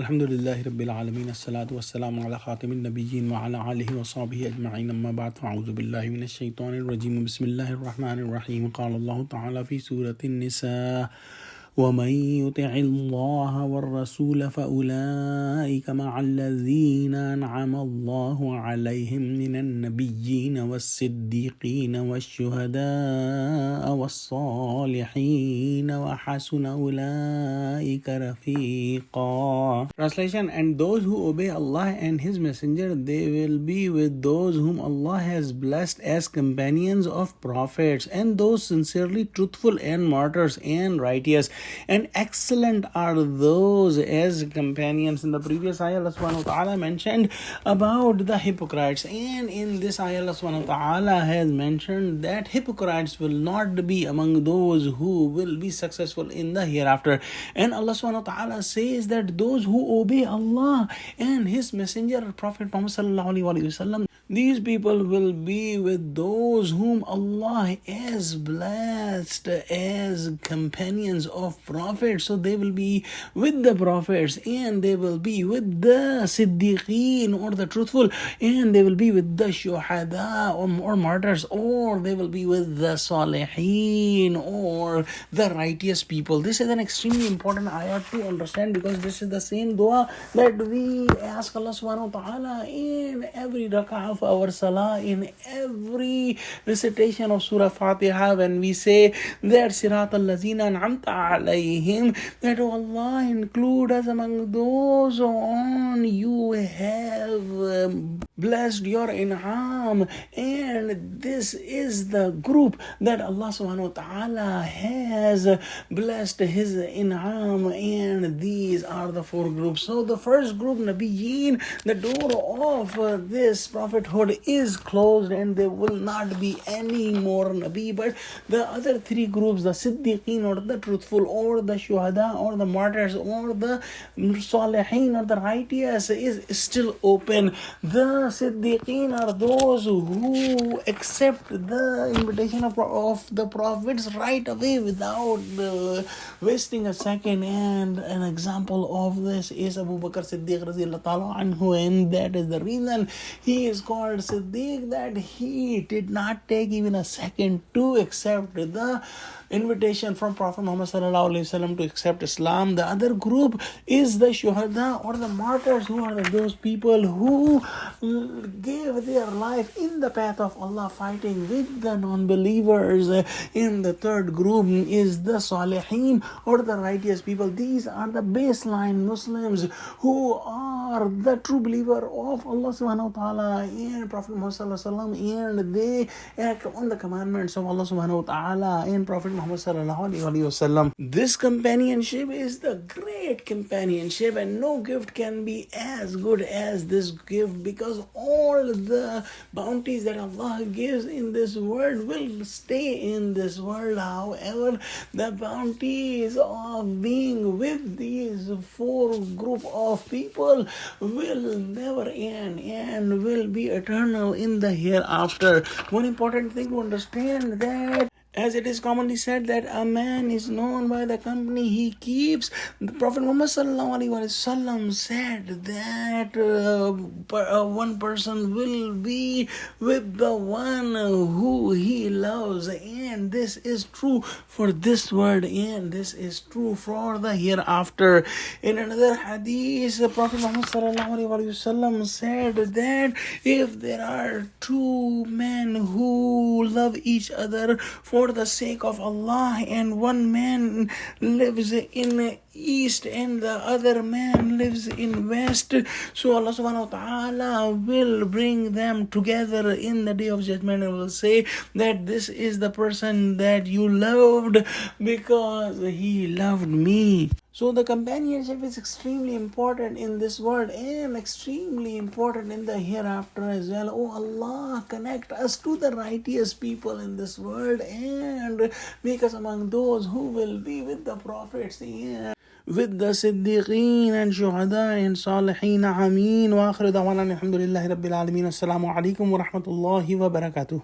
Alhamdulillahi Rabbil Alameen. As-salatu was-salamu ala khatimin nabiyyin wa ala alihi wa sahbihi ajma'in. Amma ba'd, fa'udhu billahi minash shaitanir rajim. Bismillahir rahmanir rahim. Qala Allah ta'ala fi Surah An-Nisa: وَمَن يُطِعِ اللَّهَ وَالرَّسُولَ فَأُولَٰئِكَ مَعَ الَّذِينَ أَنْعَمَ اللَّهُ عَلَيْهِم مِّنَ النَّبِيِّينَ وَالصِّدِّيقِينَ وَالشُّهَدَاءِ وَالصَّالِحِينَ وَحَسُنَ أُولَٰئِكَ رَفِيقًا. Translation: And those who obey Allah and His Messenger, they will be with those whom Allah has blessed as companions of prophets, and those sincerely truthful and martyrs and righteous. And excellent are those as companions. In the previous ayah, Allah subhanahu wa ta'ala mentioned about the hypocrites, and in this ayah, Allah subhanahu wa ta'ala has mentioned that hypocrites will not be among those who will be successful in the hereafter. And Allah subhanahu wa ta'ala says that those who obey Allah and His Messenger, Prophet Muhammad sallallahu alaihi wasallam, these people will be with those whom Allah has blessed as companions of prophets. So they will be with the prophets, and they will be with the siddiqeen, or the truthful, and they will be with the shuhada, or martyrs, or they will be with the salihin, or the righteous people. This is an extremely important ayat to understand, because this is the same dua that we ask Allah subhanahu wa ta'ala in every rak'ah of our salah, in every recitation of Surah Fatiha, when we say that Sirat al-Lazina an'amta alayhim, that oh Allah, include us among those on you have blessed your in'am. And this is the group that Allah subhanahu wa ta'ala has blessed His in'am, and these are the four groups. So the first group, Nabiyyin, the door of this prophethood is closed, and there will not be any more Nabi. But the other three groups, the Siddiqeen, or the truthful, or the Shuhada, or the martyrs, or the Salihin, or the righteous, is still open. The Siddiqeen are those who accept the invitation of the prophets right away without wasting a second. And an example of this is Abu Bakr Siddiq radiyallahu ta'ala anhu, and that is the reason he is called Siddiq, that he did not take even a second to accept the invitation from Prophet Muhammad sallallahu alaihi wasallam to accept Islam. The other group is the Shuhada, or the martyrs, who are those people who gave their life in the path of Allah, fighting with the non-believers. In the third group is the Salihin, or the righteous people. These are the baseline Muslims who are the true believer of Allah subhanahu wa ta'ala and Prophet Muhammad sallallahu alaihi wasallam, and they act on the commandments of Allah subhanahu wa ta'ala and Prophet Muhammad sallallahu alaihi wasallam. This companionship is the great companionship, and no gift can be as good as this gift, because all the bounties that Allah gives in this world will stay in this world. However, the bounties of being with these four group of people will never end and will be eternal in the hereafter. One important thing to understand, that as it is commonly said that a man is known by the company he keeps, the Prophet Muhammad sallallahu alaihi wasallam said that one person will be with the one who he loves, and this is true for this world, and this is true for the hereafter. In another hadith, the Prophet Muhammad sallallahu alaihi wasallam said that if there are two men who love each other for the sake of Allah, and one man lives in east and the other man lives in west, so Allah subhanahu wa ta'ala will bring them together in the day of judgment, and will say that this is the person that you loved because he loved me. So the companionship is extremely important in this world, and extremely important in the hereafter as well. Oh Allah, connect us to the righteous people in this world, and make us among those who will be with the prophets, and with the Siddiqeen and Shuhada and Salihin. Ameen. Wa akhiru da'wana alhamdulillahi Rabbil Alameen. Assalamu alaikum wa rahmatullahi wa barakatuh.